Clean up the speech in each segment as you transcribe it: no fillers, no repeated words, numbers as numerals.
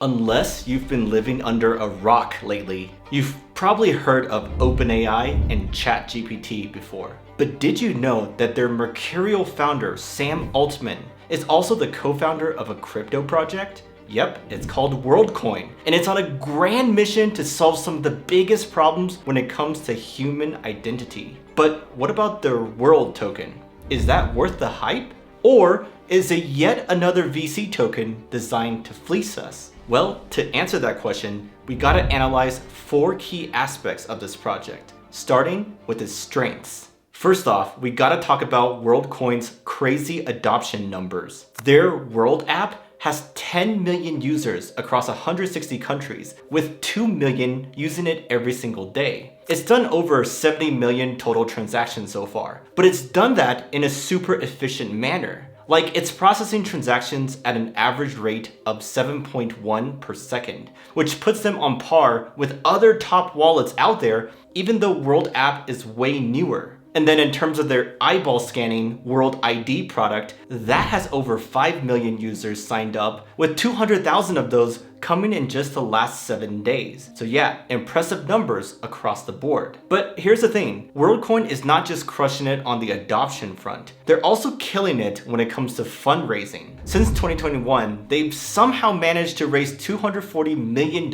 Unless you've been living under a rock lately, you've probably heard of OpenAI and ChatGPT before. But did you know that their mercurial founder, Sam Altman, is also the co-founder of a crypto project? Yep, it's called Worldcoin, and it's on a grand mission to solve some of the biggest problems when it comes to human identity. But what about their World token? Is that worth the hype? Or is it yet another VC token designed to fleece us? Well, to answer that question, we gotta analyze 4 key aspects of this project, starting with its strengths. First off, we gotta talk about Worldcoin's crazy adoption numbers. Their World app has 10 million users across 160 countries, with 2 million using it every single day. It's done over 70 million total transactions so far, but it's done that in a super efficient manner. Like, it's processing transactions at an average rate of 7.1 per second, which puts them on par with other top wallets out there, even though World app is way newer. And then in terms of their eyeball scanning World ID product, that has over 5 million users signed up, with 200,000 of those coming in just the last 7 days. So yeah, impressive numbers across the board. But here's the thing, Worldcoin is not just crushing it on the adoption front, they're also killing it when it comes to fundraising. Since 2021, they've somehow managed to raise $240 million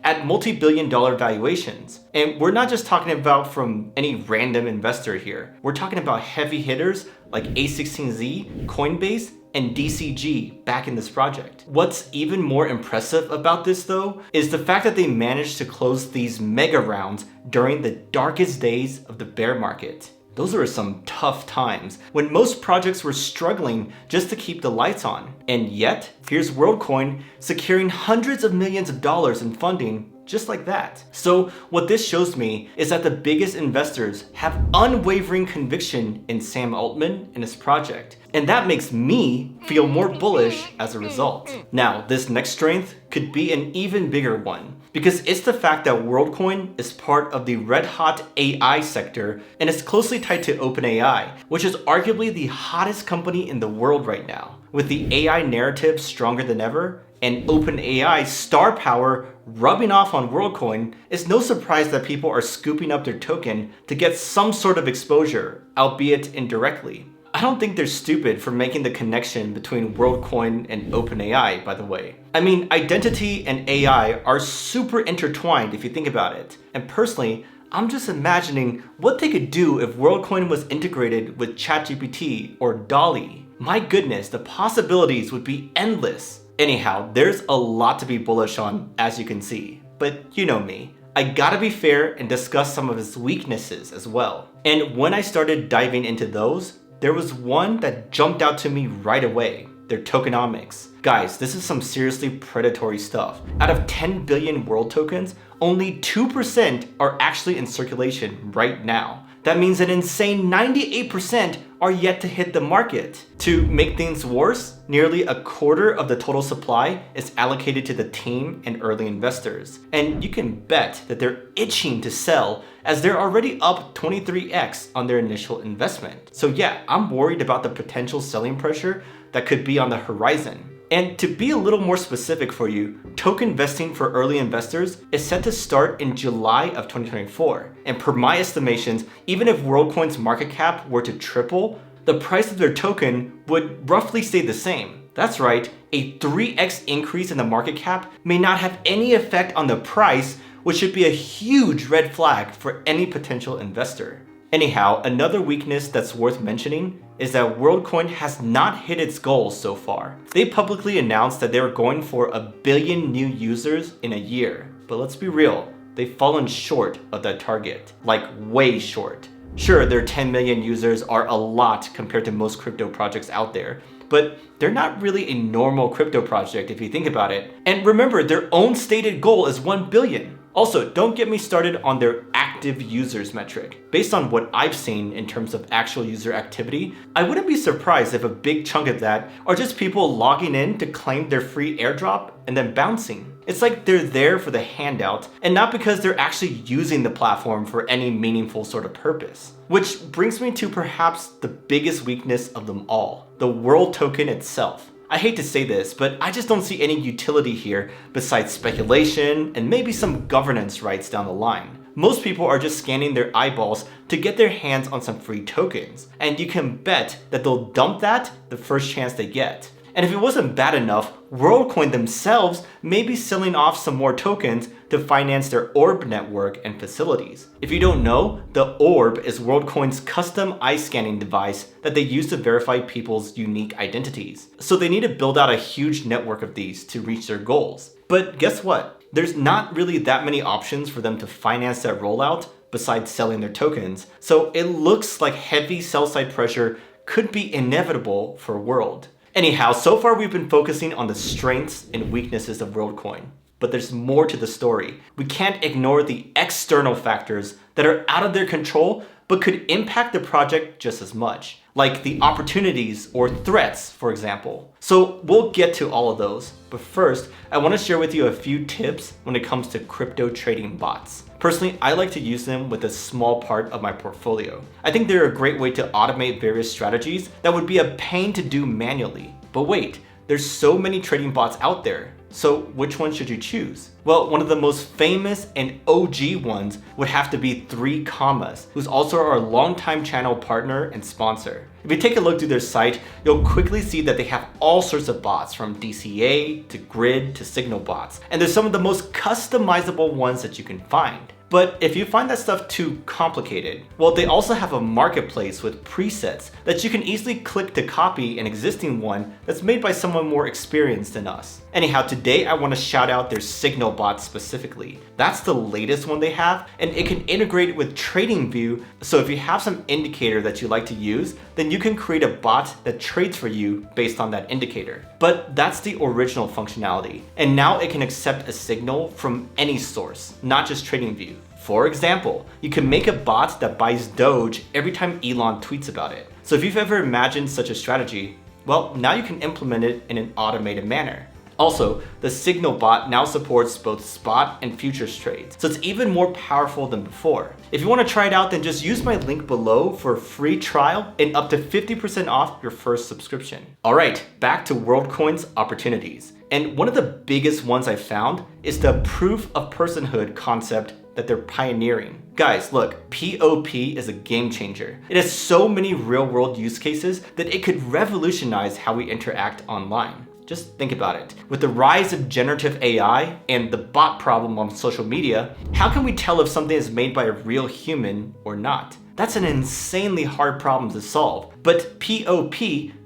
at multi-billion-dollar valuations. And we're not just talking about from any random investor here. We're talking about heavy hitters like A16Z, Coinbase, and DCG back in this project. What's even more impressive about this though, is the fact that they managed to close these mega rounds during the darkest days of the bear market. Those were some tough times when most projects were struggling just to keep the lights on. And yet, here's Worldcoin securing hundreds of millions of dollars in funding just like that. So what this shows me is that the biggest investors have unwavering conviction in Sam Altman and his project. And that makes me feel more bullish as a result. Now, this next strength could be an even bigger one, because it's the fact that Worldcoin is part of the red-hot AI sector and is closely tied to OpenAI, which is arguably the hottest company in the world right now. With the AI narrative stronger than ever, and OpenAI's star power rubbing off on Worldcoin, it's no surprise that people are scooping up their token to get some sort of exposure, albeit indirectly. I don't think they're stupid for making the connection between Worldcoin and OpenAI, by the way. I mean, identity and AI are super intertwined if you think about it. And personally, I'm just imagining what they could do if Worldcoin was integrated with ChatGPT or DALL-E. My goodness, the possibilities would be endless. Anyhow, there's a lot to be bullish on, as you can see. But you know me, I gotta be fair and discuss some of its weaknesses as well. And when I started diving into those, there was one that jumped out to me right away, their tokenomics. Guys, this is some seriously predatory stuff. Out of 10 billion world tokens, only 2% are actually in circulation right now. That means an insane 98% are yet to hit the market. To make things worse, nearly a quarter of the total supply is allocated to the team and early investors. And you can bet that they're itching to sell, as they're already up 23x on their initial investment. So yeah, I'm worried about the potential selling pressure that could be on the horizon. And to be a little more specific for you, token vesting for early investors is set to start in July of 2024. And per my estimations, even if Worldcoin's market cap were to triple, the price of their token would roughly stay the same. That's right, a 3x increase in the market cap may not have any effect on the price, which should be a huge red flag for any potential investor. Anyhow, another weakness that's worth mentioning is that Worldcoin has not hit its goals so far. They publicly announced that they were going for 1 billion new users in a year. But let's be real, they've fallen short of that target. Like, way short. Sure, their 10 million users are a lot compared to most crypto projects out there, but they're not really a normal crypto project if you think about it. And remember, their own stated goal is 1 billion. Also, don't get me started on their active users metric. Based on what I've seen in terms of actual user activity, I wouldn't be surprised if a big chunk of that are just people logging in to claim their free airdrop and then bouncing. It's like they're there for the handout and not because they're actually using the platform for any meaningful sort of purpose. Which brings me to perhaps the biggest weakness of them all, the World token itself. I hate to say this, but I just don't see any utility here besides speculation and maybe some governance rights down the line. Most people are just scanning their eyeballs to get their hands on some free tokens, and you can bet that they'll dump that the first chance they get. And if it wasn't bad enough, Worldcoin themselves may be selling off some more tokens to finance their Orb network and facilities. If you don't know, the Orb is Worldcoin's custom eye scanning device that they use to verify people's unique identities. So they need to build out a huge network of these to reach their goals. But guess what? There's not really that many options for them to finance that rollout besides selling their tokens. So it looks like heavy sell-side pressure could be inevitable for World. Anyhow, so far we've been focusing on the strengths and weaknesses of Worldcoin, but there's more to the story. We can't ignore the external factors that are out of their control but could impact the project just as much, like the opportunities or threats, for example. So we'll get to all of those, but first, I want to share with you a few tips when it comes to crypto trading bots. Personally, I like to use them with a small part of my portfolio. I think they're a great way to automate various strategies that would be a pain to do manually. But wait, there's so many trading bots out there. So which one should you choose? Well, one of the most famous and OG ones would have to be 3 Commas, who's also our longtime channel partner and sponsor. If you take a look through their site, you'll quickly see that they have all sorts of bots, from DCA to Grid to Signal bots. And they're some of the most customizable ones that you can find. But if you find that stuff too complicated, well, they also have a marketplace with presets that you can easily click to copy an existing one that's made by someone more experienced than us. Anyhow, today I want to shout out their Signal bot specifically. That's the latest one they have, and it can integrate with TradingView, so if you have some indicator that you like to use, then you can create a bot that trades for you based on that indicator. But that's the original functionality, and now it can accept a signal from any source, not just TradingView. For example, you can make a bot that buys Doge every time Elon tweets about it. So if you've ever imagined such a strategy, well, now you can implement it in an automated manner. Also, the Signal bot now supports both spot and futures trades, so it's even more powerful than before. If you want to try it out, then just use my link below for a free trial and up to 50% off your first subscription. Alright, back to Worldcoin's opportunities. And one of the biggest ones I found is the proof of personhood concept that they're pioneering. Guys, look, POP is a game changer. It has so many real-world use cases that it could revolutionize how we interact online. Just think about it. With the rise of generative AI and the bot problem on social media, how can we tell if something is made by a real human or not? That's an insanely hard problem to solve, but POP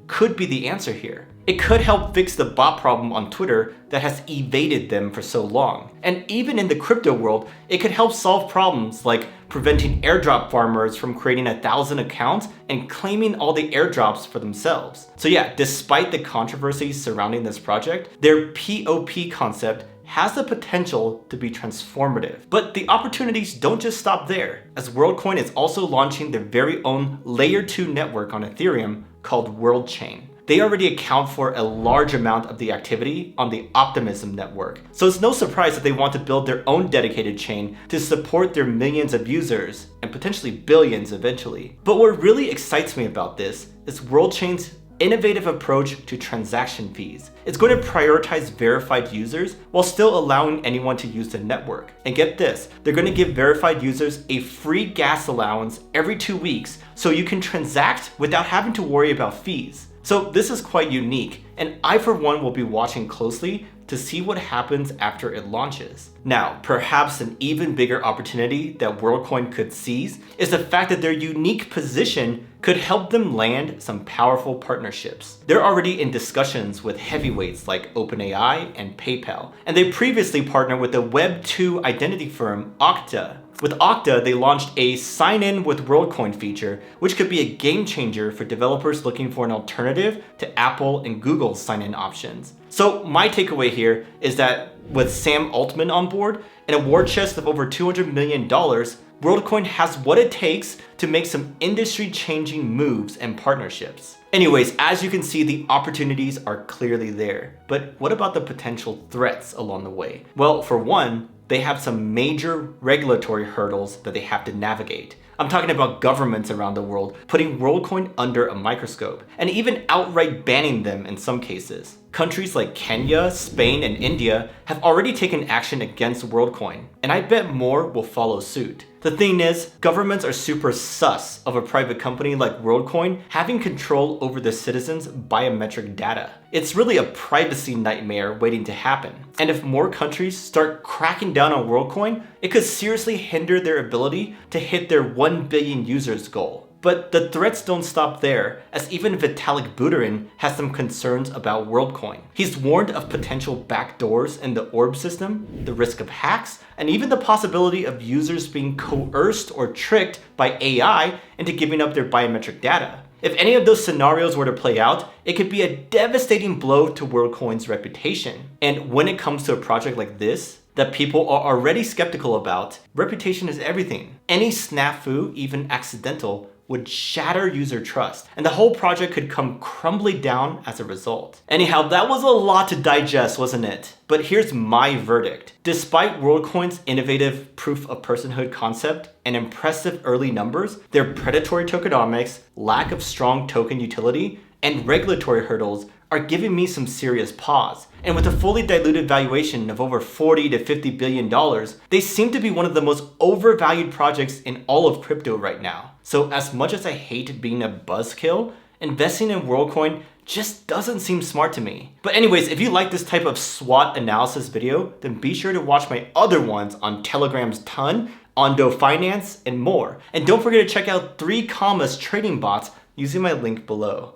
could be the answer here. It could help fix the bot problem on Twitter that has evaded them for so long. And even in the crypto world, it could help solve problems like preventing airdrop farmers from creating 1,000 accounts and claiming all the airdrops for themselves. So yeah, despite the controversies surrounding this project, their POP concept has the potential to be transformative. But the opportunities don't just stop there, as Worldcoin is also launching their very own Layer 2 network on Ethereum called WorldChain. They already account for a large amount of the activity on the Optimism network. So it's no surprise that they want to build their own dedicated chain to support their millions of users and potentially billions eventually. But what really excites me about this is WorldChain's innovative approach to transaction fees. It's going to prioritize verified users while still allowing anyone to use the network. And get this, they're going to give verified users a free gas allowance every 2 weeks so you can transact without having to worry about fees. So this is quite unique, and I for one will be watching closely to see what happens after it launches. Now, perhaps an even bigger opportunity that Worldcoin could seize is the fact that their unique position could help them land some powerful partnerships. They're already in discussions with heavyweights like OpenAI and PayPal, and they previously partnered with the Web 2 identity firm Okta. With Okta, they launched a sign-in with Worldcoin feature, which could be a game changer for developers looking for an alternative to Apple and Google's sign-in options. So my takeaway here is that with Sam Altman on board and a war chest of over $200 million, Worldcoin has what it takes to make some industry-changing moves and partnerships. Anyways, as you can see, the opportunities are clearly there. But what about the potential threats along the way? Well, for one, they have some major regulatory hurdles that they have to navigate. I'm talking about governments around the world putting WorldCoin under a microscope, and even outright banning them in some cases. Countries like Kenya, Spain, and India have already taken action against WorldCoin, and I bet more will follow suit. The thing is, governments are super sus of a private company like WorldCoin having control over the citizens' biometric data. It's really a privacy nightmare waiting to happen. And if more countries start cracking down on WorldCoin, it could seriously hinder their ability to hit their 1 billion users goal. But the threats don't stop there, as even Vitalik Buterin has some concerns about WorldCoin. He's warned of potential backdoors in the orb system, the risk of hacks, and even the possibility of users being coerced or tricked by AI into giving up their biometric data. If any of those scenarios were to play out, it could be a devastating blow to WorldCoin's reputation. And when it comes to a project like this, that people are already skeptical about, reputation is everything. Any snafu, even accidental, would shatter user trust, and the whole project could come crumbling down as a result. Anyhow, that was a lot to digest, wasn't it? But here's my verdict. Despite WorldCoin's innovative proof of personhood concept and impressive early numbers, their predatory tokenomics, lack of strong token utility, and regulatory hurdles are giving me some serious pause. And with a fully diluted valuation of over $40 to $50 billion, they seem to be one of the most overvalued projects in all of crypto right now. So as much as I hate being a buzzkill, investing in WorldCoin just doesn't seem smart to me. But anyways, if you like this type of SWOT analysis video, then be sure to watch my other ones on Telegram's Ton, Ondo Finance, and more. And don't forget to check out 3 Commas trading bots using my link below.